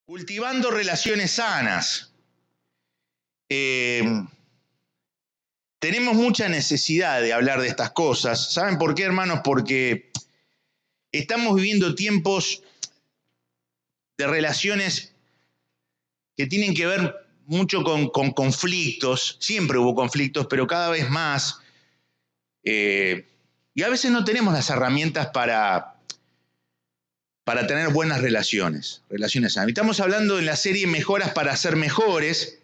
Cultivando relaciones sanas. Tenemos mucha necesidad de hablar de estas cosas. ¿Saben por qué, hermanos? Porque estamos viviendo tiempos de relaciones que tienen que ver mucho con conflictos. Siempre hubo conflictos, pero cada vez más. Y a veces no tenemos las herramientas para tener buenas relaciones sanas. Estamos hablando en la serie Mejoras para ser mejores.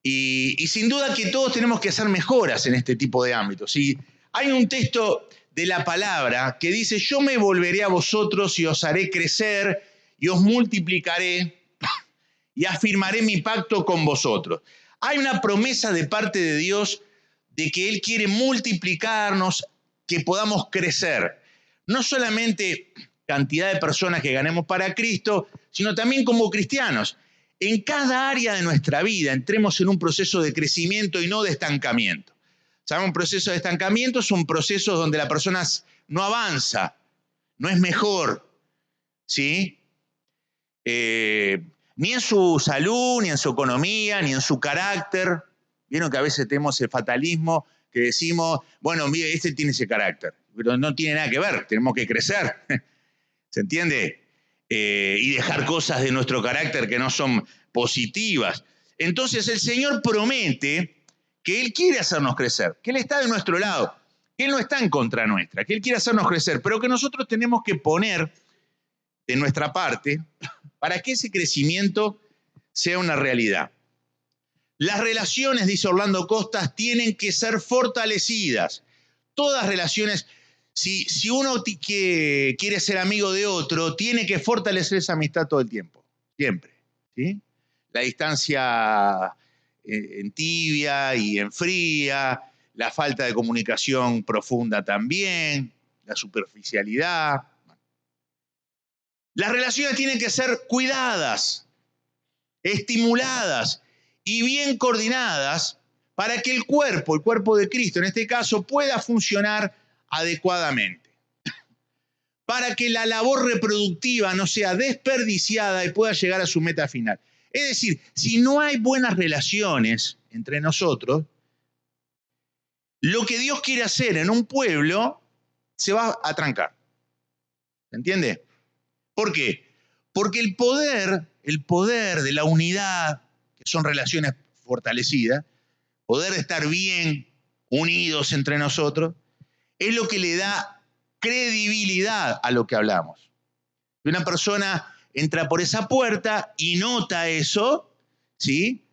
Y sin duda que todos tenemos que hacer mejoras en este tipo de ámbitos. Y hay un texto de la palabra que dice: yo me volveré a vosotros y os haré crecer y os multiplicaré y afirmaré mi pacto con vosotros. Hay una promesa de parte de Dios de que Él quiere multiplicarnos, que podamos crecer. No solamente cantidad de personas que ganemos para Cristo, sino también como cristianos. En cada área de nuestra vida entremos en un proceso de crecimiento y no de estancamiento. ¿Saben? Un proceso de estancamiento son procesos donde la persona no avanza, no es mejor, ¿sí? Ni en su salud, ni en su economía, ni en su carácter. Vieron que a veces tenemos el fatalismo que decimos, bueno, mire, este tiene ese carácter, pero no tiene nada que ver, tenemos que crecer. ¿Se entiende? Y dejar cosas de nuestro carácter que no son positivas. Entonces el Señor promete que Él quiere hacernos crecer, que Él está de nuestro lado, que Él no está en contra nuestra, que Él quiere hacernos crecer, pero que nosotros tenemos que poner de nuestra parte para que ese crecimiento sea una realidad. Las relaciones, dice Orlando Costas, tienen que ser fortalecidas. Todas relaciones. Si uno quiere ser amigo de otro, tiene que fortalecer esa amistad todo el tiempo, siempre, ¿sí? La distancia en tibia y en fría, la falta de comunicación profunda también, la superficialidad. Las relaciones tienen que ser cuidadas, estimuladas y bien coordinadas para que el cuerpo de Cristo, en este caso, pueda funcionar adecuadamente, para que la labor reproductiva no sea desperdiciada y pueda llegar a su meta final. Es decir, si no hay buenas relaciones entre nosotros, lo que Dios quiere hacer en un pueblo se va a trancar. ¿Se entiende? ¿Por qué? Porque el poder de la unidad, que son relaciones fortalecidas, poder de estar bien unidos entre nosotros, es lo que le da credibilidad a lo que hablamos. Una persona entra por esa puerta y nota eso, ¿sí?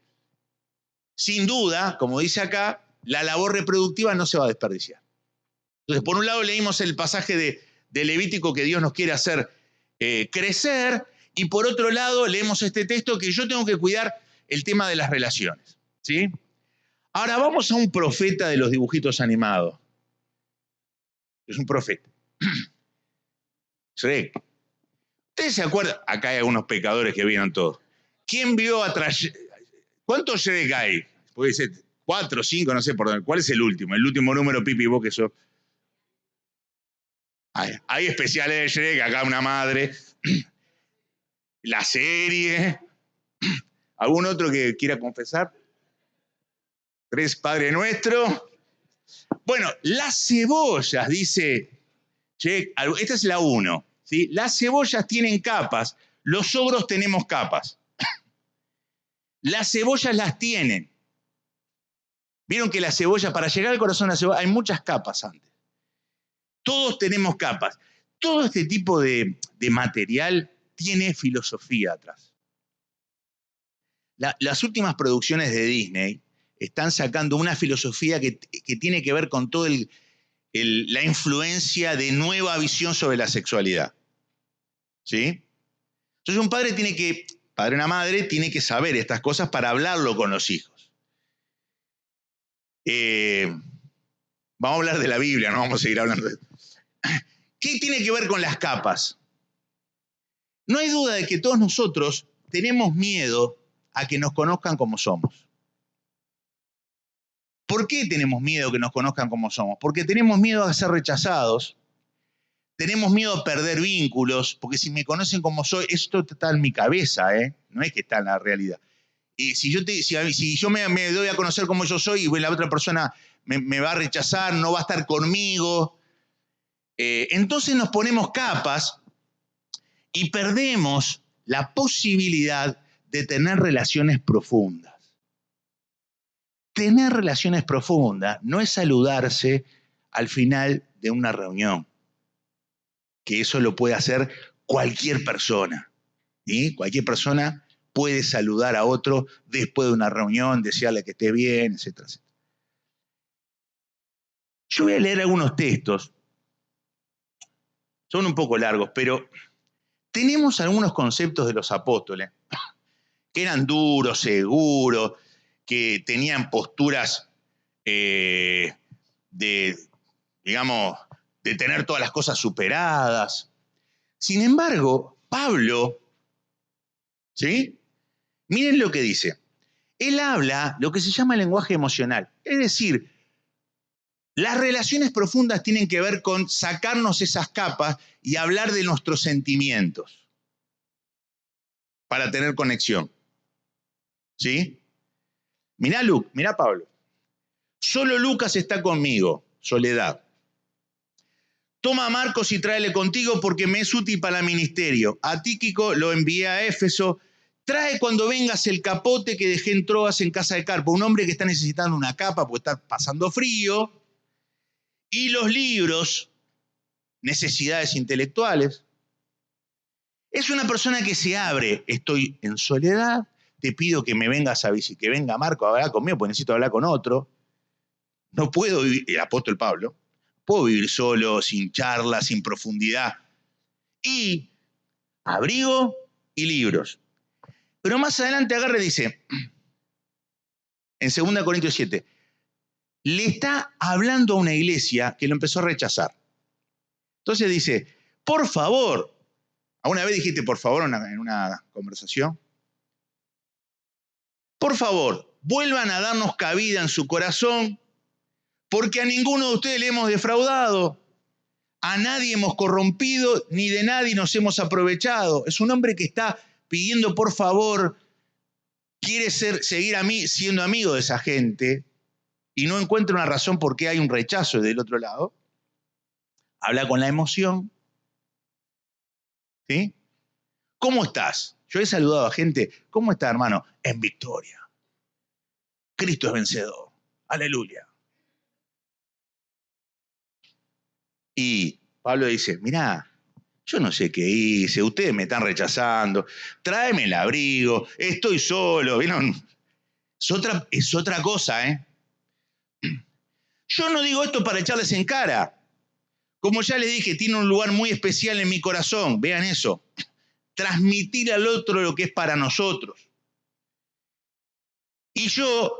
Sin duda, como dice acá, la labor reproductiva no se va a desperdiciar. Entonces, por un lado leímos el pasaje de Levítico que Dios nos quiere hacer crecer, y por otro lado leemos este texto que yo tengo que cuidar el tema de las relaciones, ¿sí? Ahora vamos a un profeta de los dibujitos animados. Es un profeta. Shrek. ¿Ustedes se acuerdan? Acá hay algunos pecadores que vieron todo. ¿Quién vio atrás? ¿Cuántos Shrek hay? Puede ser 4, 5, no sé por dónde. ¿Cuál es el último? El último número, Pipi, vos que sos. Hay especiales de Shrek, acá una madre. La serie. ¿Algún otro que quiera confesar? 3 Padre Nuestro. Bueno, las cebollas, dice Shrek. Esta es la 1. ¿Sí? Las cebollas tienen capas, los ogros tenemos capas. Las cebollas las tienen. Vieron que la cebolla, para llegar al corazón de la cebolla, hay muchas capas antes. Todos tenemos capas. Todo este tipo de material tiene filosofía atrás. Las últimas producciones de Disney están sacando una filosofía que tiene que ver con toda la influencia de nueva visión sobre la sexualidad. ¿Sí? Entonces un padre o una madre tiene que saber estas cosas para hablarlo con los hijos. Vamos a hablar de la Biblia, no vamos a seguir hablando de esto. ¿Qué tiene que ver con las capas? No hay duda de que todos nosotros tenemos miedo a que nos conozcan como somos. ¿Por qué tenemos miedo a que nos conozcan como somos? Porque tenemos miedo a ser rechazados, Tenemos miedo a perder vínculos, porque si me conocen como soy, esto está en mi cabeza, ¿eh? No es que está en la realidad. Y si yo me doy a conocer como yo soy y la otra persona me va a rechazar, no va a estar conmigo, entonces nos ponemos capas y perdemos la posibilidad de tener relaciones profundas. Tener relaciones profundas no es saludarse al final de una reunión, que eso lo puede hacer cualquier persona. ¿Sí? Cualquier persona puede saludar a otro después de una reunión, desearle que esté bien, etcétera, etcétera. Yo voy a leer algunos textos, son un poco largos, pero tenemos algunos conceptos de los apóstoles que eran duros, seguros, que tenían posturas digamos, de tener todas las cosas superadas. Sin embargo, Pablo, ¿sí? Miren lo que dice. Él habla lo que se llama lenguaje emocional. Es decir, las relaciones profundas tienen que ver con sacarnos esas capas y hablar de nuestros sentimientos para tener conexión. ¿Sí? Mirá Pablo. Solo Lucas está conmigo, Soledad. Toma a Marcos y tráele contigo porque me es útil para el ministerio. A Tíquico lo envié a Éfeso. Trae cuando vengas el capote que dejé en Troas en casa de Carpo, un hombre que está necesitando una capa porque está pasando frío. Y los libros, necesidades intelectuales. Es una persona que se abre. Estoy en soledad, te pido que me vengas a visitar, que venga Marco a hablar conmigo porque necesito hablar con otro. No puedo vivir, el apóstol Pablo, puedo vivir solo, sin charla, sin profundidad. Y abrigo y libros. Pero más adelante agarra y dice, en 2 Corintios 7, le está hablando a una iglesia que lo empezó a rechazar. Entonces dice, por favor, ¿alguna vez dijiste por favor en una conversación? Por favor, vuelvan a darnos cabida en su corazón, porque a ninguno de ustedes le hemos defraudado, a nadie hemos corrompido, ni de nadie nos hemos aprovechado. Es un hombre que está pidiendo por favor, quiere seguir siendo amigo de esa gente y no encuentra una razón por qué hay un rechazo del otro lado. Habla con la emoción. ¿Sí? ¿Cómo estás? Yo he saludado a gente. ¿Cómo está, hermano? En victoria. Cristo es vencedor. Aleluya. Y Pablo dice, mirá, yo no sé qué hice, ustedes me están rechazando, tráeme el abrigo, estoy solo, ¿vieron? Es otra cosa, ¿eh? Yo no digo esto para echarles en cara. Como ya les dije, tiene un lugar muy especial en mi corazón, vean eso. Transmitir al otro lo que es para nosotros. Y yo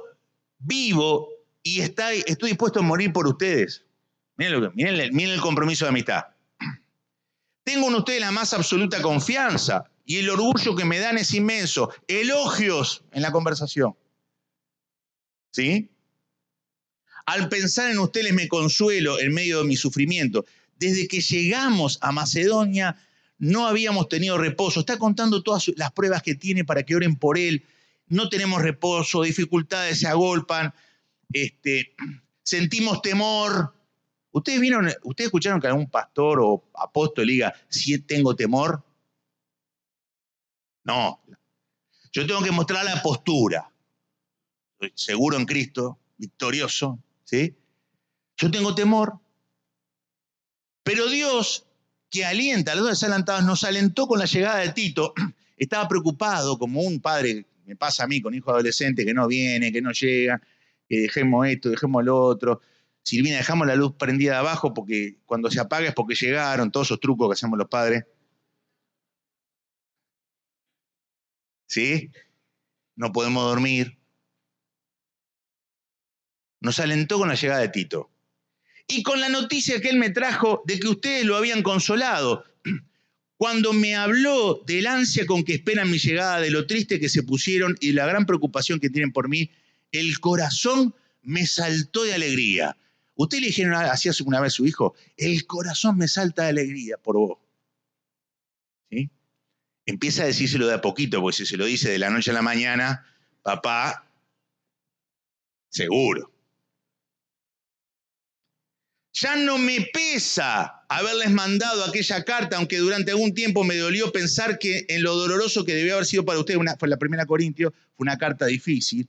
vivo y estoy dispuesto a morir por ustedes. Miren el compromiso de amistad. Tengo en ustedes la más absoluta confianza y el orgullo que me dan es inmenso. Elogios en la conversación. ¿Sí? Al pensar en ustedes me consuelo en medio de mi sufrimiento. Desde que llegamos a Macedonia no habíamos tenido reposo. Está contando todas las pruebas que tiene para que oren por él. No tenemos reposo, dificultades se agolpan, sentimos temor. ¿Ustedes escucharon que algún pastor o apóstol diga, si tengo temor? No. Yo tengo que mostrar la postura. Estoy seguro en Cristo, victorioso, ¿sí? Yo tengo temor. Pero Dios, que alienta a los desalentados, nos alentó con la llegada de Tito. Estaba preocupado, como un padre, me pasa a mí con hijo adolescente, que no viene, que no llega, que dejemos esto, dejemos lo otro. Silvina, dejamos la luz prendida de abajo porque cuando se apaga es porque llegaron, todos esos trucos que hacemos los padres. ¿Sí? No podemos dormir. Nos alentó con la llegada de Tito. Y con la noticia que él me trajo de que ustedes lo habían consolado. Cuando me habló del ansia con que esperan mi llegada, de lo triste que se pusieron y la gran preocupación que tienen por mí, el corazón me saltó de alegría. Usted le dijeron así una vez a su hijo, el corazón me salta de alegría por vos. ¿Sí? Empieza a decírselo de a poquito, porque si se lo dice de la noche a la mañana, papá, seguro. Ya no me pesa haberles mandado aquella carta, aunque durante algún tiempo me dolió pensar que en lo doloroso que debió haber sido para ustedes, fue la primera Corintios, fue una carta difícil.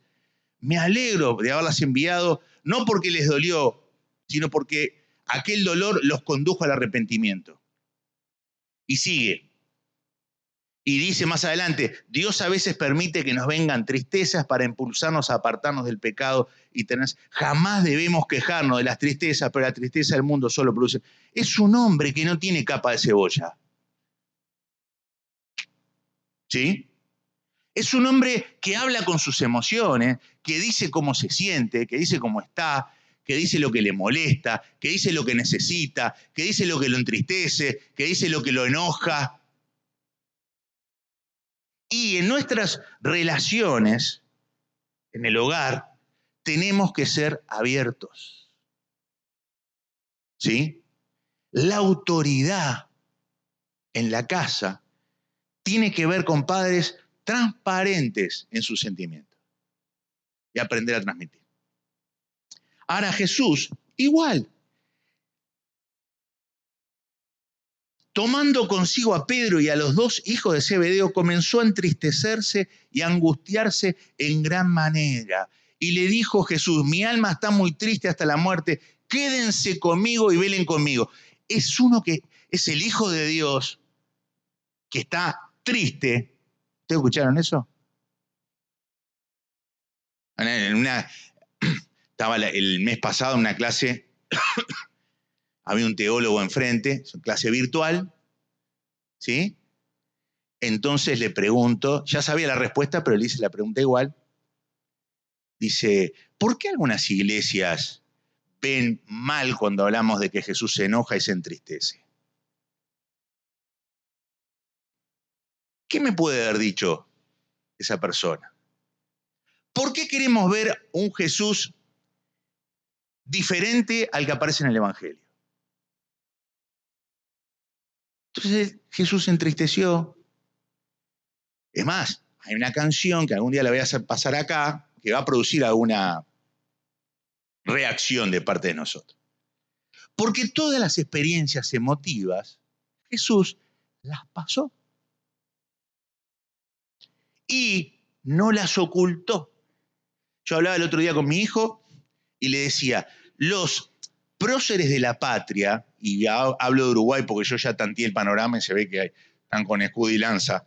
Me alegro de haberlas enviado, no porque les dolió, sino porque aquel dolor los condujo al arrepentimiento. Y sigue. Y dice más adelante, Dios a veces permite que nos vengan tristezas para impulsarnos a apartarnos del pecado y tener. Jamás debemos quejarnos de las tristezas, pero la tristeza del mundo solo produce. Es un hombre que no tiene capa de cebolla. ¿Sí? Es un hombre que habla con sus emociones, que dice cómo se siente, que dice cómo está, que dice lo que le molesta, que dice lo que necesita, que dice lo que lo entristece, que dice lo que lo enoja. Y en nuestras relaciones, en el hogar, tenemos que ser abiertos. ¿Sí? La autoridad en la casa tiene que ver con padres transparentes en sus sentimientos y aprender a transmitir. Ahora Jesús, igual, tomando consigo a Pedro y a los dos hijos de Zebedeo, comenzó a entristecerse y a angustiarse en gran manera. Y le dijo Jesús, mi alma está muy triste hasta la muerte, quédense conmigo y velen conmigo. Es uno que es el Hijo de Dios que está triste. ¿Ustedes escucharon eso? Estaba el mes pasado en una clase, había un teólogo enfrente, es una clase virtual, ¿sí? Entonces le pregunto, ya sabía la respuesta, pero le hice la pregunta igual. Dice, ¿por qué algunas iglesias ven mal cuando hablamos de que Jesús se enoja y se entristece? ¿Qué me puede haber dicho esa persona? ¿Por qué queremos ver un Jesús diferente al que aparece en el Evangelio? Entonces Jesús se entristeció. Es más, hay una canción que algún día la voy a hacer pasar acá, que va a producir alguna reacción de parte de nosotros. Porque todas las experiencias emotivas, Jesús las pasó. Y no las ocultó. Yo hablaba el otro día con mi hijo y le decía, los próceres de la patria, y ya hablo de Uruguay porque yo ya tanteé el panorama y se ve que están con escudo y lanza,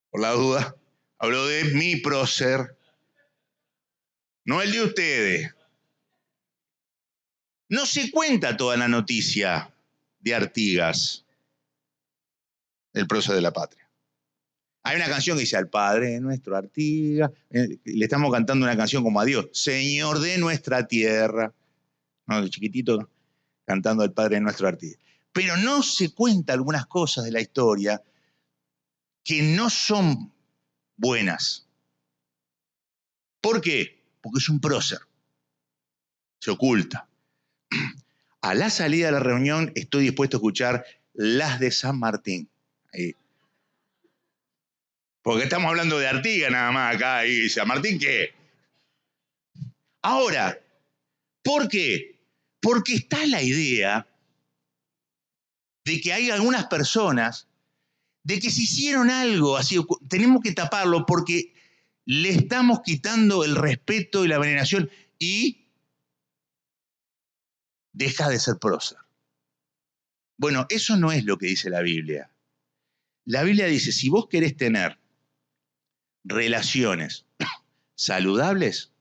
por la duda, hablo de mi prócer, no el de ustedes. No se cuenta toda la noticia de Artigas, el prócer de la patria. Hay una canción que dice, al Padre nuestro Artigas, le estamos cantando una canción como a Dios, Señor de nuestra tierra, no, de chiquitito, cantando al Padre nuestro Artigas. Pero no se cuenta algunas cosas de la historia que no son buenas. ¿Por qué? Porque es un prócer, se oculta. A la salida de la reunión estoy dispuesto a escuchar las de San Martín. Ahí. Porque estamos hablando de Artigas nada más acá. ¿Y San Martín qué? Ahora, ¿por qué? Porque está la idea de que hay algunas personas de que si hicieron algo así, tenemos que taparlo porque le estamos quitando el respeto y la veneración y deja de ser prócer. Bueno, eso no es lo que dice la Biblia. La Biblia dice, si vos querés tener relaciones saludables,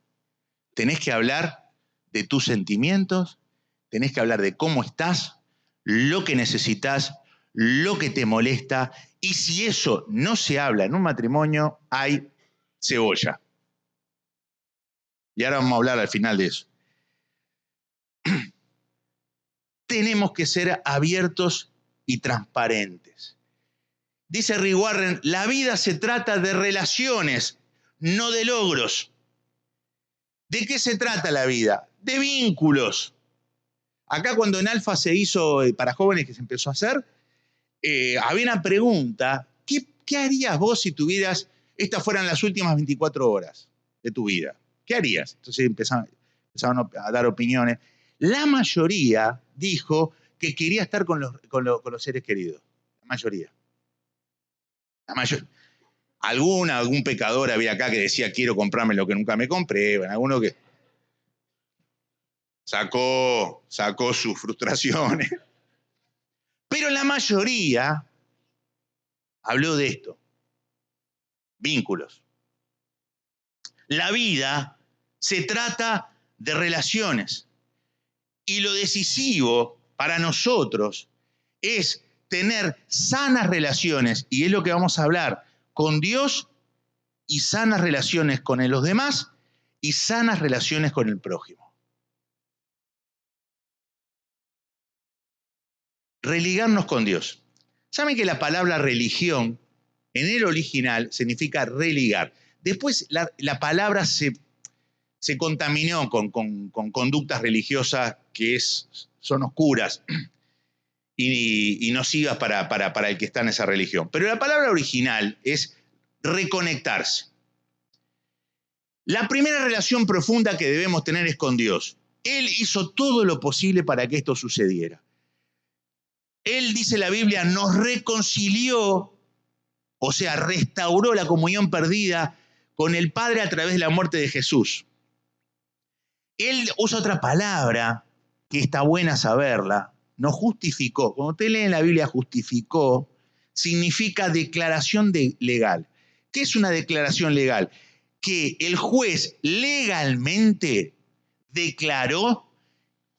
tenés que hablar de tus sentimientos, tenés que hablar de cómo estás, lo que necesitas, lo que te molesta, y si eso no se habla en un matrimonio, hay cebolla. Y ahora vamos a hablar al final de eso. Tenemos que ser abiertos y transparentes. Dice Rick Warren, la vida se trata de relaciones, no de logros. ¿De qué se trata la vida? de vínculos. Acá cuando en Alfa se hizo, para jóvenes que se empezó a hacer, había una pregunta, ¿qué harías vos si tuvieras, estas fueran las últimas 24 horas de tu vida? ¿Qué harías? Entonces empezaron a dar opiniones. La mayoría dijo que quería estar con los seres queridos. La mayoría. Algún pecador había acá que decía quiero comprarme lo que nunca me compré. Bueno, alguno que sacó sus frustraciones. Pero la mayoría habló de esto. Vínculos. La vida se trata de relaciones. Y lo decisivo para nosotros es tener sanas relaciones, y es lo que vamos a hablar, con Dios y sanas relaciones con los demás y sanas relaciones con el prójimo. Religarnos con Dios. ¿Saben que la palabra religión en el original significa religar? Después la palabra se contaminó con conductas religiosas que son oscuras y nocivas para el que está en esa religión. Pero la palabra original es reconectarse. La primera relación profunda que debemos tener es con Dios. Él hizo todo lo posible para que esto sucediera. Él, dice la Biblia, nos reconcilió, o sea, restauró la comunión perdida con el Padre a través de la muerte de Jesús. Él usa otra palabra que está buena saberla, nos justificó. Cuando usted lee en la Biblia justificó, significa declaración legal. ¿Qué es una declaración legal? Que el juez legalmente declaró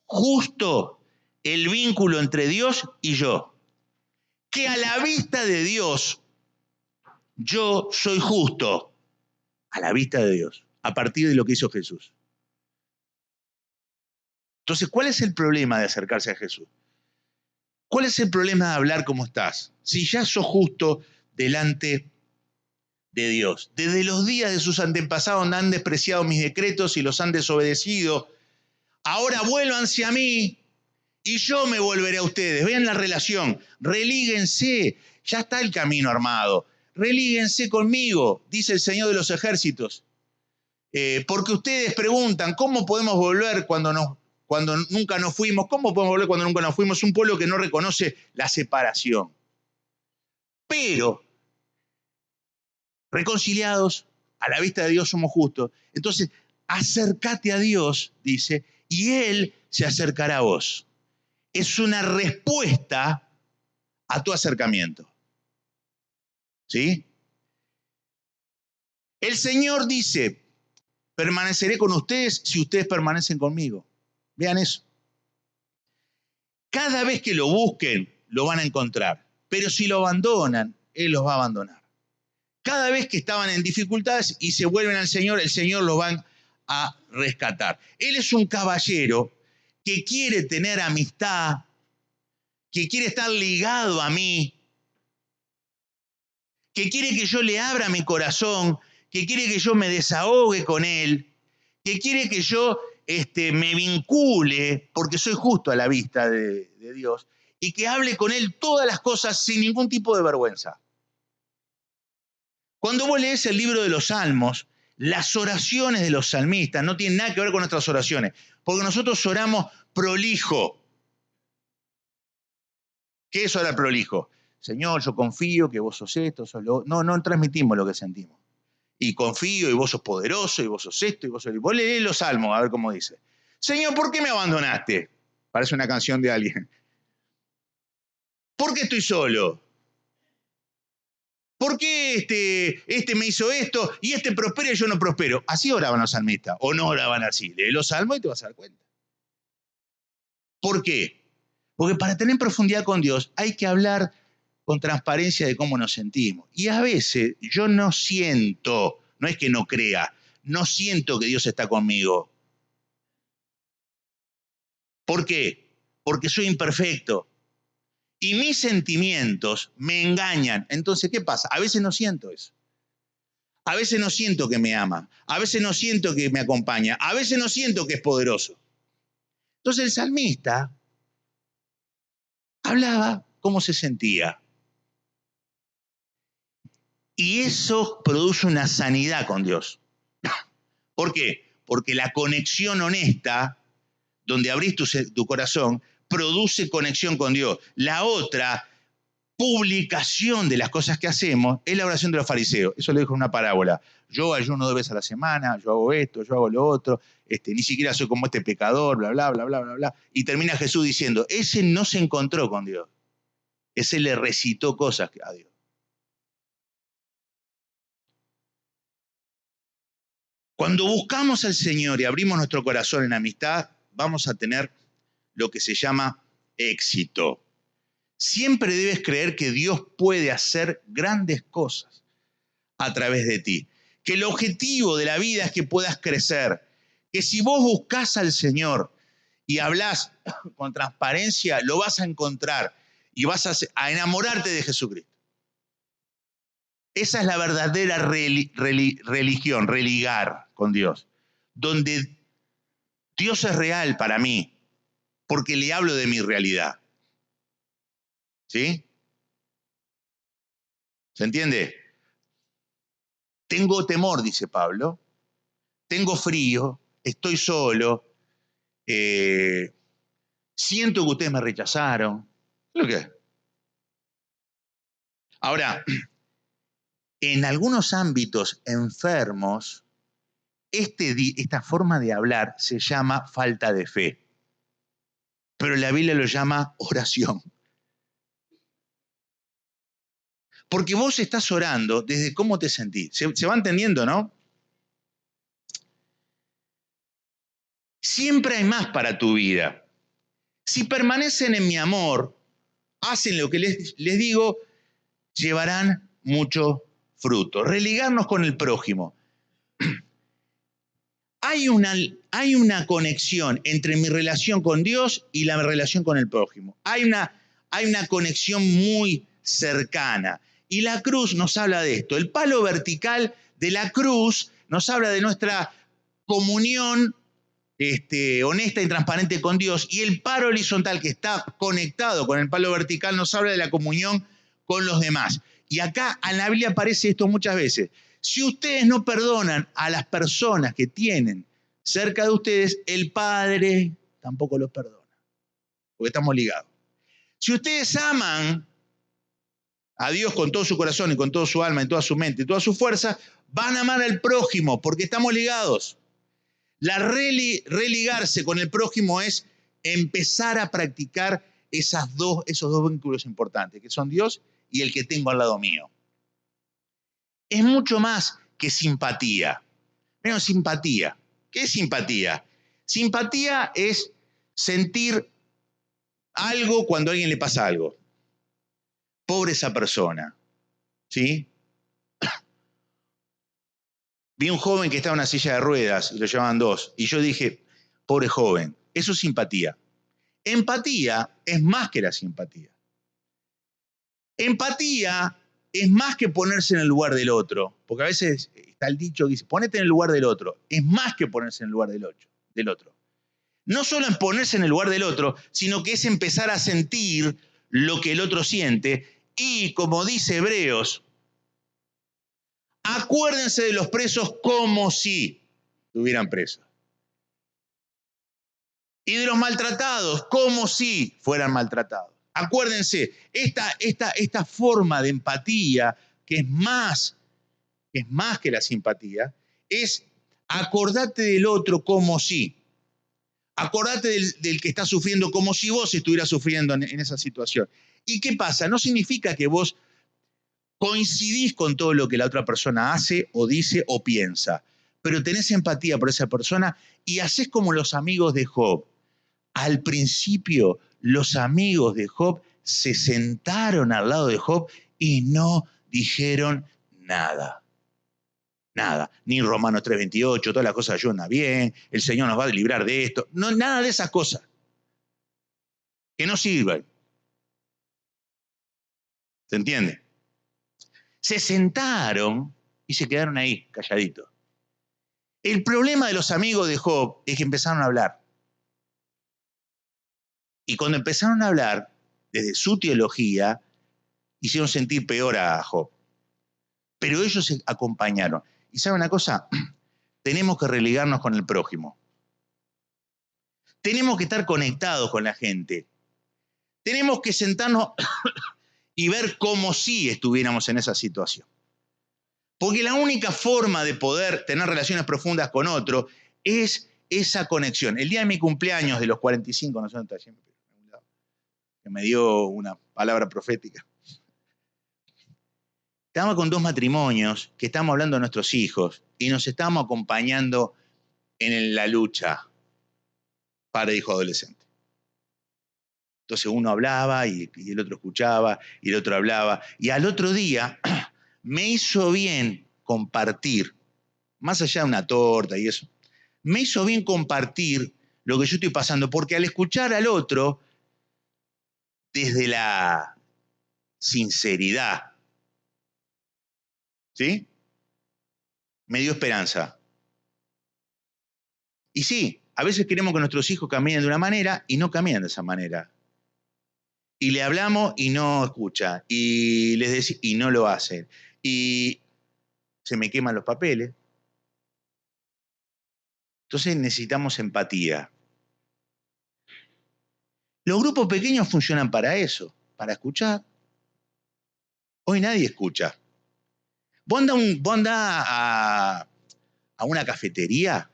justo el vínculo entre Dios y yo. Que a la vista de Dios, yo soy justo. A la vista de Dios, a partir de lo que hizo Jesús. Entonces, ¿cuál es el problema de acercarse a Jesús? ¿Cuál es el problema de hablar como estás? Si ya sos justo delante de Dios. Desde los días de sus antepasados han despreciado mis decretos y los han desobedecido. Ahora vuélvanse a mí y yo me volveré a ustedes. Vean la relación. Relíguense. Ya está el camino armado. Relíguense conmigo, dice el Señor de los ejércitos. Porque ustedes preguntan, ¿cómo podemos volver cuando nunca nos fuimos? ¿Cómo podemos volver cuando nunca nos fuimos? Un pueblo que no reconoce la separación. Pero, reconciliados, a la vista de Dios somos justos. Entonces, acércate a Dios, dice, y Él se acercará a vos. Es una respuesta a tu acercamiento. ¿Sí? El Señor dice, permaneceré con ustedes si ustedes permanecen conmigo. Vean eso. Cada vez que lo busquen, lo van a encontrar. Pero si lo abandonan, Él los va a abandonar. Cada vez que estaban en dificultades y se vuelven al Señor, el Señor los va a rescatar. Él es un caballero que quiere tener amistad, que quiere estar ligado a mí, que quiere que yo le abra mi corazón, que quiere que yo me desahogue con Él, que quiere que yo me vincule, porque soy justo a la vista de Dios, y que hable con Él todas las cosas sin ningún tipo de vergüenza. Cuando vos lees el libro de los Salmos, las oraciones de los salmistas no tienen nada que ver con nuestras oraciones, porque nosotros oramos prolijo. ¿Qué es orar prolijo? Señor, yo confío que vos sos esto, sos lo... No transmitimos lo que sentimos. Y confío, y vos sos poderoso, y vos sos esto, y vos sos... Vos leés los Salmos, a ver cómo dice. Señor, ¿por qué me abandonaste? Parece una canción de alguien. ¿Por qué estoy solo? ¿Por qué este me hizo esto y este prospera y yo no prospero? Así oraban los salmistas, o no oraban así. Lee los Salmos y te vas a dar cuenta. ¿Por qué? Porque para tener profundidad con Dios hay que hablar con transparencia de cómo nos sentimos. Y a veces yo no siento, no es que no crea, no siento que Dios está conmigo. ¿Por qué? Porque soy imperfecto. Y mis sentimientos me engañan. Entonces, ¿qué pasa? A veces no siento eso. A veces no siento que me ama. A veces no siento que me acompaña. A veces no siento que es poderoso. Entonces el salmista hablaba cómo se sentía. Y eso produce una sanidad con Dios. ¿Por qué? Porque la conexión honesta, donde abrís tu corazón, produce conexión con Dios. La otra publicación de las cosas que hacemos es la oración de los fariseos. Eso lo dijo en una parábola. Yo ayuno 2 veces a la semana, yo hago esto, yo hago lo otro, ni siquiera soy como este pecador, bla, bla, bla, bla, bla, bla. Y termina Jesús diciendo, ese no se encontró con Dios. Ese le recitó cosas a Dios. Cuando buscamos al Señor y abrimos nuestro corazón en amistad, vamos a tener lo que se llama éxito. Siempre debes creer que Dios puede hacer grandes cosas a través de ti. Que el objetivo de la vida es que puedas crecer. Que si vos buscás al Señor y hablás con transparencia, lo vas a encontrar y vas a enamorarte de Jesucristo. Esa es la verdadera religión, religar con Dios. Donde Dios es real para mí, porque le hablo de mi realidad. ¿Sí? ¿Se entiende? Tengo temor, dice Pablo. Tengo frío, estoy solo. Siento que ustedes me rechazaron. ¿Qué es lo que es? Ahora, en algunos ámbitos enfermos, esta forma de hablar se llama falta de fe. Pero la Biblia lo llama oración. Porque vos estás orando desde cómo te sentís. ¿Se va entendiendo, no? Siempre hay más para tu vida. Si permanecen en mi amor, hacen lo que les digo, llevarán mucho fruto. Religarnos con el prójimo. Hay una conexión entre mi relación con Dios y la relación con el prójimo. Hay una conexión muy cercana. Y la cruz nos habla de esto. El palo vertical de la cruz nos habla de nuestra comunión honesta y transparente con Dios. Y el palo horizontal que está conectado con el palo vertical nos habla de la comunión con los demás. Y acá en la Biblia aparece esto muchas veces. Si ustedes no perdonan a las personas que tienen cerca de ustedes, el Padre tampoco los perdona, porque estamos ligados. Si ustedes aman a Dios con todo su corazón y con toda su alma y toda su mente y toda su fuerza, van a amar al prójimo, porque estamos ligados. Religarse con el prójimo es empezar a practicar esos dos vínculos importantes, que son Dios y el que tengo al lado mío. Es mucho más que simpatía. Menos simpatía. ¿Qué es simpatía? Simpatía es sentir algo cuando a alguien le pasa algo. Pobre esa persona. ¿Sí? Vi un joven que estaba en una silla de ruedas y lo llevaban 2. Y yo dije, pobre joven. Eso es simpatía. Empatía es más que la simpatía. Empatía es más que ponerse en el lugar del otro. Porque a veces está el dicho que dice, ponete en el lugar del otro. Es más que ponerse en el lugar del otro. No solo en ponerse en el lugar del otro, sino que es empezar a sentir lo que el otro siente. Y como dice Hebreos, acuérdense de los presos como si estuvieran presos. Y de los maltratados como si fueran maltratados. Acuérdense, esta forma de empatía, que es más que la simpatía, es acordate del otro como si. Acordate del que está sufriendo como si vos estuvieras sufriendo en esa situación. ¿Y qué pasa? No significa que vos coincidís con todo lo que la otra persona hace o dice o piensa, pero tenés empatía por esa persona y hacés como los amigos de Job. Al principio, los amigos de Job se sentaron al lado de Job y no dijeron nada. Nada, ni Romanos 3:28, todas las cosas ayudan bien, el Señor nos va a librar de esto, no, nada de esas cosas que no sirven. ¿Se entiende? Se sentaron y se quedaron ahí, calladitos. El problema de los amigos de Job es que empezaron a hablar. Y cuando empezaron a hablar, desde su teología, hicieron sentir peor a Job. Pero ellos se acompañaron. ¿Y saben una cosa? Tenemos que religarnos con el prójimo. Tenemos que estar conectados con la gente. Tenemos que sentarnos y ver como si estuviéramos en esa situación. Porque la única forma de poder tener relaciones profundas con otro es esa conexión. El día de mi cumpleaños de los 45, no sé dónde está, que me dio una palabra profética. Estábamos con 2 matrimonios que estábamos hablando de nuestros hijos y nos estábamos acompañando en la lucha padre hijo adolescente. Entonces uno hablaba y el otro escuchaba y el otro hablaba. Y al otro día me hizo bien compartir, más allá de una torta y eso, me hizo bien compartir lo que yo estoy pasando, porque al escuchar al otro, desde la sinceridad, ¿sí? Me dio esperanza. Y sí, a veces queremos que nuestros hijos caminen de una manera y no caminan de esa manera. Y le hablamos y no escucha, y les decimos y no lo hacen. Y se me queman los papeles. Entonces necesitamos empatía. Los grupos pequeños funcionan para eso, para escuchar. Hoy nadie escucha. Vos andás a una cafetería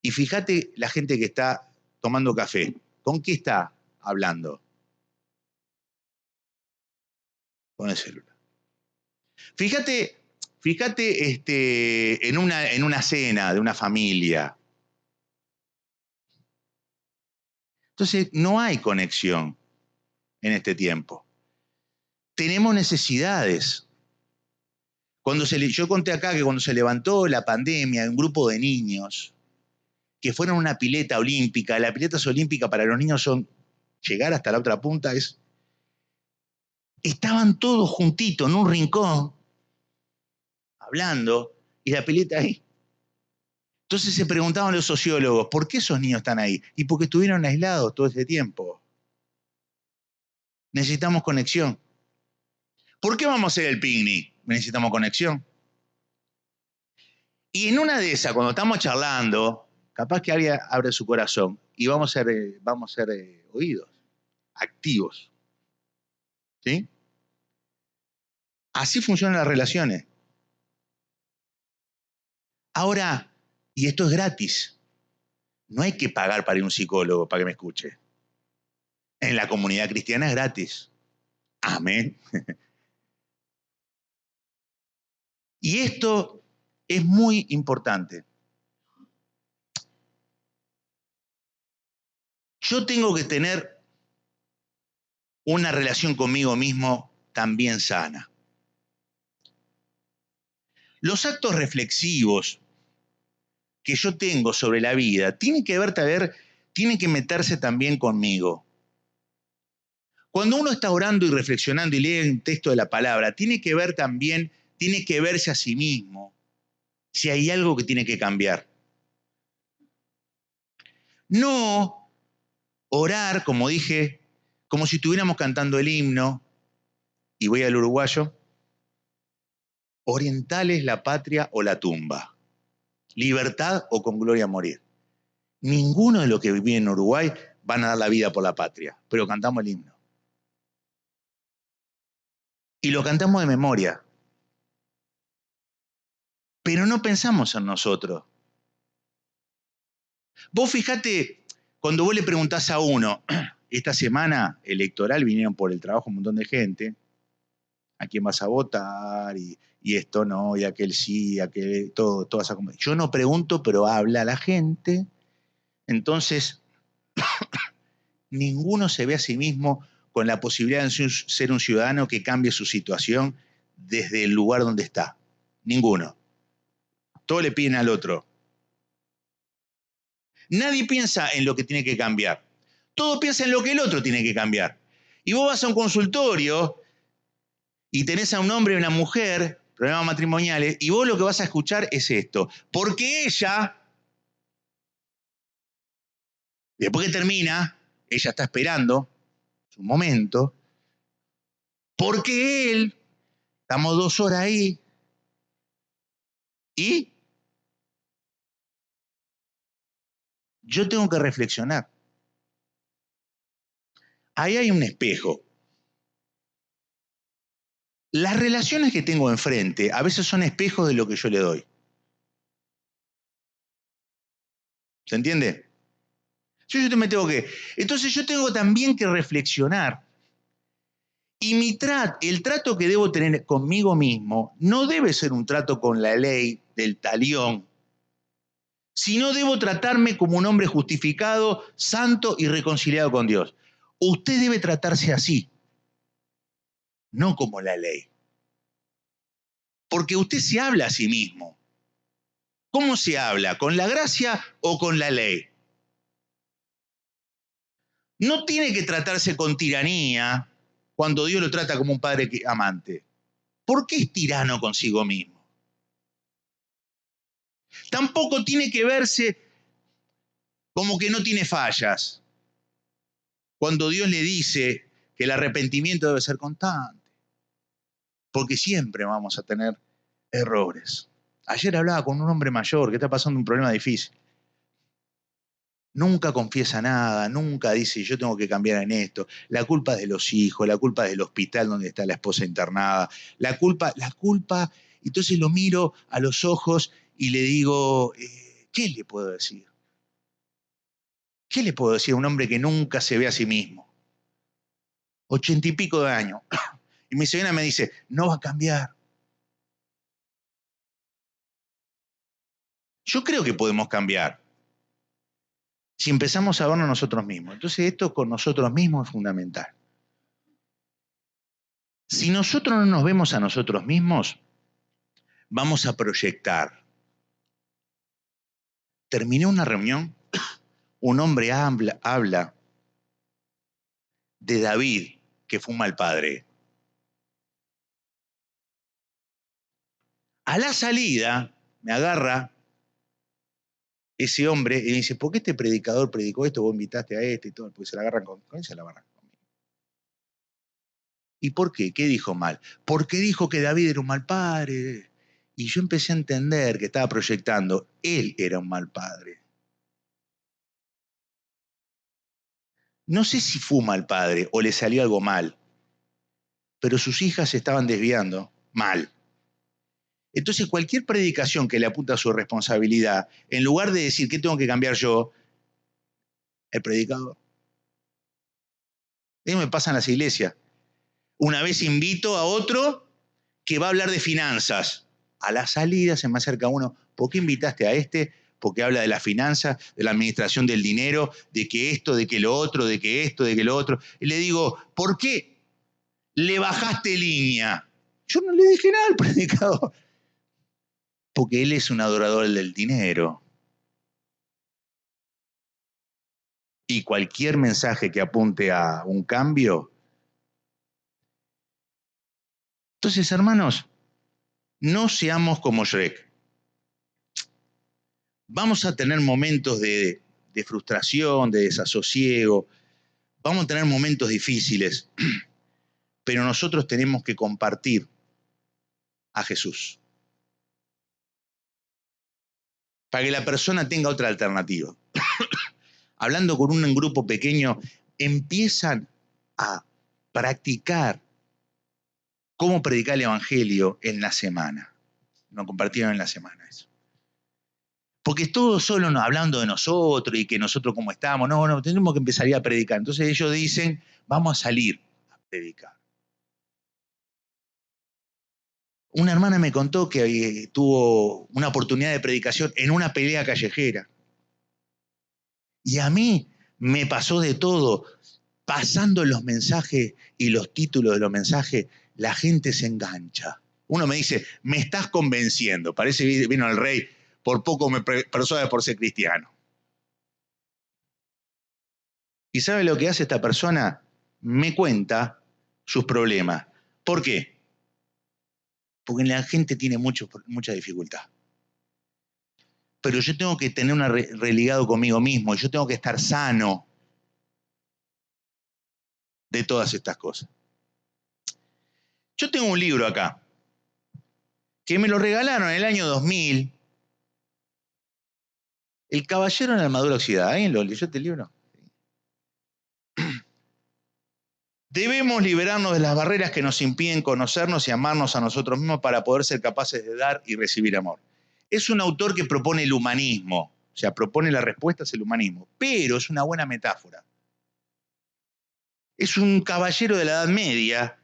y fíjate la gente que está tomando café. ¿Con qué está hablando? Con el celular. Fíjate en una cena de una familia. Entonces, no hay conexión en este tiempo. Tenemos necesidades. Yo conté acá que cuando se levantó la pandemia, un grupo de niños que fueron a una pileta olímpica, la pileta olímpica para los niños son llegar hasta la otra punta, estaban todos juntitos en un rincón, hablando, y la pileta ahí. Entonces se preguntaban los sociólogos, ¿por qué esos niños están ahí? Y porque estuvieron aislados todo ese tiempo. Necesitamos conexión. ¿Por qué vamos a hacer el picnic? Necesitamos conexión. Y en una de esas, cuando estamos charlando, capaz que alguien abre su corazón y vamos a ser oídos, activos. ¿Sí? Así funcionan las relaciones. Ahora, y esto es gratis, no hay que pagar para ir a un psicólogo para que me escuche. En la comunidad cristiana es gratis. Amén. Y esto es muy importante. Yo tengo que tener una relación conmigo mismo también sana. Los actos reflexivos que yo tengo sobre la vida tienen que meterse también conmigo. Cuando uno está orando y reflexionando y lee un texto de la palabra, tiene que verse a sí mismo si hay algo que tiene que cambiar. No orar, como dije, como si estuviéramos cantando el himno, y voy al uruguayo, orientales la patria o la tumba, libertad o con gloria morir. Ninguno de los que viven en Uruguay van a dar la vida por la patria, pero cantamos el himno. Y lo cantamos de memoria. Pero no pensamos en nosotros. Vos fijate, cuando vos le preguntás a uno, esta semana electoral vinieron por el trabajo un montón de gente, a quién vas a votar, y esto no, y aquel sí, aquel, toda esa. Yo no pregunto, pero habla la gente. Entonces, ninguno se ve a sí mismo con la posibilidad de ser un ciudadano que cambie su situación desde el lugar donde está. Ninguno. Todos le piden al otro. Nadie piensa en lo que tiene que cambiar. Todo piensa en lo que el otro tiene que cambiar. Y vos vas a un consultorio y tenés a un hombre y una mujer, problemas matrimoniales, y vos lo que vas a escuchar es esto. Porque ella Y después que termina, ella está esperando su momento, porque él, estamos 2 horas ahí, y yo tengo que reflexionar. Ahí hay un espejo. Las relaciones que tengo enfrente a veces son espejos de lo que yo le doy. ¿Se entiende? Yo me tengo que... Entonces yo tengo también que reflexionar. Y el trato que debo tener conmigo mismo no debe ser un trato con la ley del talión, sino debo tratarme como un hombre justificado, santo y reconciliado con Dios. Usted debe tratarse así, no como la ley. Porque usted se habla a sí mismo. ¿Cómo se habla? ¿Con la gracia o con la ley? No tiene que tratarse con tiranía cuando Dios lo trata como un padre amante. ¿Por qué es tirano consigo mismo? Tampoco tiene que verse como que no tiene fallas cuando Dios le dice que el arrepentimiento debe ser constante, porque siempre vamos a tener errores. Ayer hablaba con un hombre mayor que está pasando un problema difícil. Nunca confiesa nada, nunca dice yo tengo que cambiar en esto. La culpa es de los hijos, la culpa es del hospital donde está la esposa internada, la culpa. Entonces lo miro a los ojos y le digo, ¿qué le puedo decir? ¿Qué le puedo decir a un hombre que nunca se ve a sí mismo? 80 y pico de años. Y mi señora me dice, no va a cambiar. Yo creo que podemos cambiar si empezamos a vernos nosotros mismos. Entonces esto con nosotros mismos es fundamental. Si nosotros no nos vemos a nosotros mismos, vamos a proyectar. Terminé una reunión, un hombre habla de David, que fue un mal padre. A la salida me agarra ese hombre y me dice, ¿por qué este predicador predicó esto? Vos invitaste a este y todo, porque se la agarran con él, se la agarran conmigo. ¿Y por qué? ¿Qué dijo mal? Porque dijo que David era un mal padre. Y yo empecé a entender que estaba proyectando, él era un mal padre. No sé si fue un mal padre o le salió algo mal, pero sus hijas se estaban desviando mal. Entonces cualquier predicación que le apunta a su responsabilidad, en lugar de decir, ¿qué tengo que cambiar yo? El predicador. Eso me pasa en las iglesias. Una vez invito a otro que va a hablar de finanzas. A la salida se me acerca uno, ¿por qué invitaste a este? Porque habla de la finanza, de la administración del dinero, de que esto, de que lo otro, de que esto, de que lo otro. Y le digo, ¿por qué le bajaste línea? Yo no le dije nada al predicador. Porque él es un adorador del dinero. Y cualquier mensaje que apunte a un cambio. Entonces, hermanos, no seamos como Shrek. Vamos a tener momentos de frustración, de desasosiego, vamos a tener momentos difíciles, pero nosotros tenemos que compartir a Jesús para que la persona tenga otra alternativa. Hablando con un grupo pequeño, empiezan a practicar cómo predicar el Evangelio en la semana. Nos compartieron en la semana eso. Porque todos solo hablando de nosotros y que nosotros cómo estamos, no, tenemos que empezar a predicar. Entonces ellos dicen, vamos a salir a predicar. Una hermana me contó que tuvo una oportunidad de predicación en una pelea callejera. Y a mí me pasó de todo. Pasando los mensajes y los títulos de los mensajes, la gente se engancha. Uno me dice, me estás convenciendo. Parece que vino el rey, por poco me persuade por ser cristiano. ¿Y sabe lo que hace esta persona? Me cuenta sus problemas. ¿Por qué? Porque la gente tiene mucha dificultad. pero yo tengo que tener un religado conmigo mismo, y yo tengo que estar sano de todas estas cosas. Yo tengo un libro acá, que me lo regalaron en el año 2000, El caballero en la armadura oxidada. ¿Alguien lo leyó este libro? Debemos liberarnos de las barreras que nos impiden conocernos y amarnos a nosotros mismos para poder ser capaces de dar y recibir amor. Es un autor que propone el humanismo, o sea, propone la respuesta es el humanismo, pero es una buena metáfora. Es un caballero de la Edad Media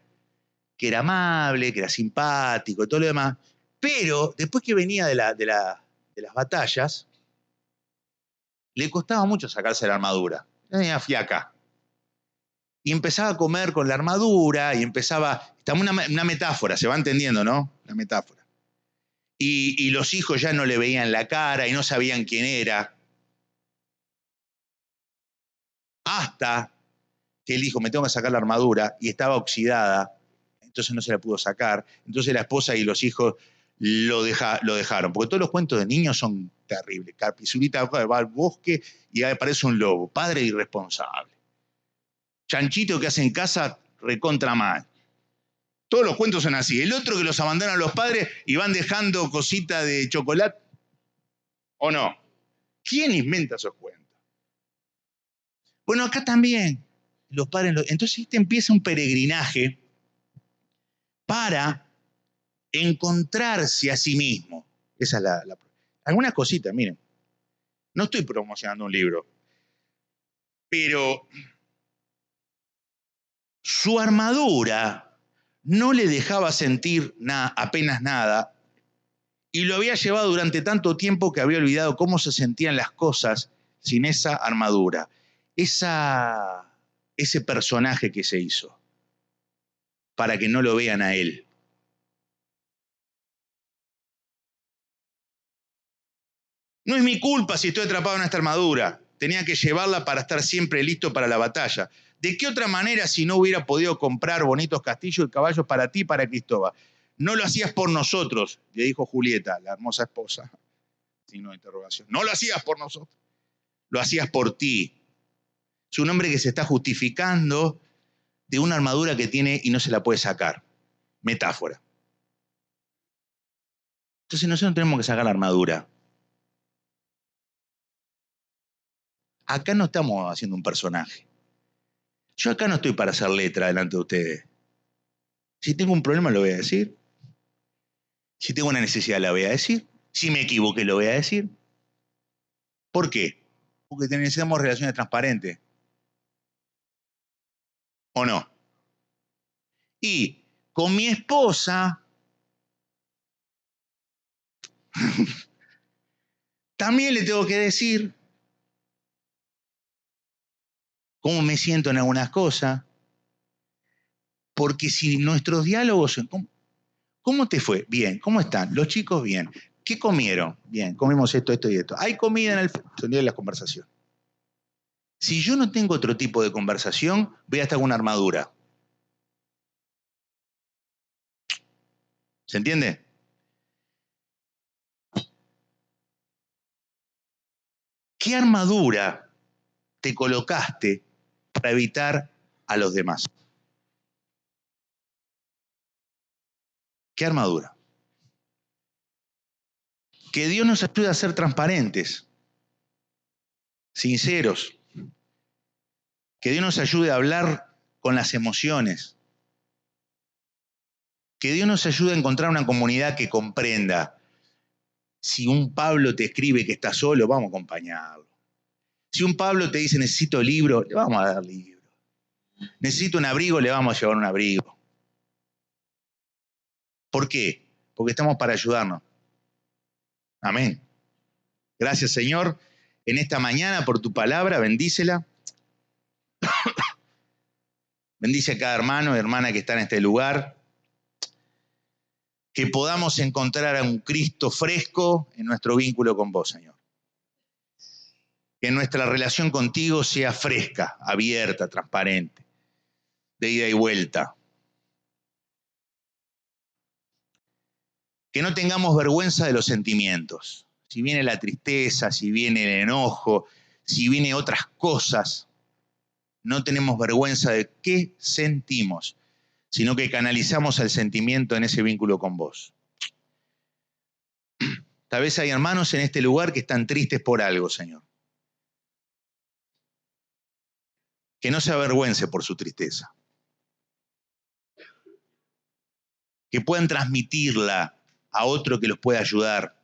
que era amable, que era simpático y todo lo demás, pero después que venía de las batallas, le costaba mucho sacarse la armadura. Tenía fiaca. Y empezaba a comer con la armadura y empezaba... Estamos una metáfora, se va entendiendo, ¿no? La metáfora. Y los hijos ya no le veían la cara y no sabían quién era. Hasta que él dijo, me tengo que sacar la armadura, y estaba oxidada, entonces no se la pudo sacar. Entonces la esposa y los hijos lo dejaron. Porque todos los cuentos de niños son terribles. Carpizurita va al bosque y aparece un lobo. Padre irresponsable. Chanchito que hace en casa recontra mal. Todos los cuentos son así. El otro que los abandonan los padres y van dejando cositas de chocolate. ¿O no? ¿Quién inventa esos cuentos? Bueno, acá también. Los padres. Entonces empieza un peregrinaje para encontrarse a sí mismo. Esa es algunas cositas, miren. No estoy promocionando un libro, pero su armadura no le dejaba sentir apenas nada, y lo había llevado durante tanto tiempo que había olvidado cómo se sentían las cosas sin esa armadura. Ese personaje que se hizo, para que no lo vean a él. No es mi culpa si estoy atrapado en esta armadura. Tenía que llevarla para estar siempre listo para la batalla. ¿De qué otra manera si no hubiera podido comprar bonitos castillos y caballos para ti y para Cristóbal? No lo hacías por nosotros, le dijo Julieta, la hermosa esposa. Signo de interrogación. No lo hacías por nosotros. Lo hacías por ti. Es un hombre que se está justificando de una armadura que tiene y no se la puede sacar. Metáfora. Entonces nosotros tenemos que sacar la armadura. Acá no estamos haciendo un personaje. Yo acá no estoy para hacer letra delante de ustedes. Si tengo un problema lo voy a decir. Si tengo una necesidad la voy a decir. Si me equivoqué lo voy a decir. ¿Por qué? Porque necesitamos relaciones transparentes. ¿O no? Y con mi esposa también le tengo que decir cómo me siento en algunas cosas. Porque si nuestros diálogos... ¿Cómo te fue? Bien. ¿Cómo están? Los chicos, bien. ¿Qué comieron? Bien, comimos esto, esto y esto. ¿Hay comida en el sonido de la conversación? Si yo no tengo otro tipo de conversación, voy a estar con una armadura. ¿Se entiende? ¿Qué armadura te colocaste para evitar a los demás? ¿Qué armadura? Que Dios nos ayude a ser transparentes, sinceros. Que Dios nos ayude a hablar con las emociones. Que Dios nos ayude a encontrar una comunidad que comprenda. Si un Pablo te escribe que está solo, vamos a acompañarlo. Si un Pablo te dice necesito libro, le vamos a dar libro. Necesito un abrigo, le vamos a llevar un abrigo. ¿Por qué? Porque estamos para ayudarnos. Amén. Gracias, Señor, en esta mañana por tu palabra, bendícela. Bendice a cada hermano y hermana que está en este lugar. Que podamos encontrar a un Cristo fresco en nuestro vínculo con vos, Señor. Que nuestra relación contigo sea fresca, abierta, transparente, de ida y vuelta. Que no tengamos vergüenza de los sentimientos, si viene la tristeza, si viene el enojo, si viene otras cosas, no tenemos vergüenza de qué sentimos, sino que canalizamos el sentimiento en ese vínculo con vos. Tal vez hay hermanos en este lugar que están tristes por algo, Señor. Que no se avergüence por su tristeza. Que puedan transmitirla a otro que los pueda ayudar,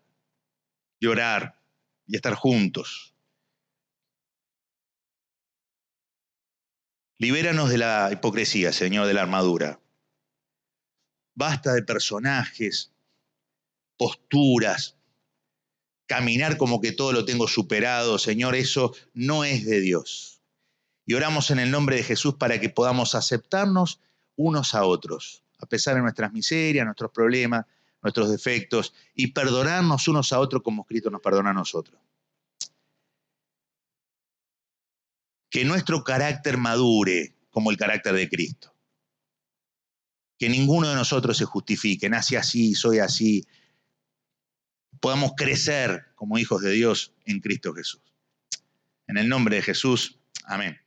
llorar y estar juntos. Libéranos de la hipocresía, Señor, de la armadura. Basta de personajes, posturas, caminar como que todo lo tengo superado. Señor, eso no es de Dios. Y oramos en el nombre de Jesús para que podamos aceptarnos unos a otros, a pesar de nuestras miserias, nuestros problemas, nuestros defectos, y perdonarnos unos a otros como Cristo nos perdona a nosotros. Que nuestro carácter madure como el carácter de Cristo. Que ninguno de nosotros se justifique, nací así, soy así. Podamos crecer como hijos de Dios en Cristo Jesús. En el nombre de Jesús, amén.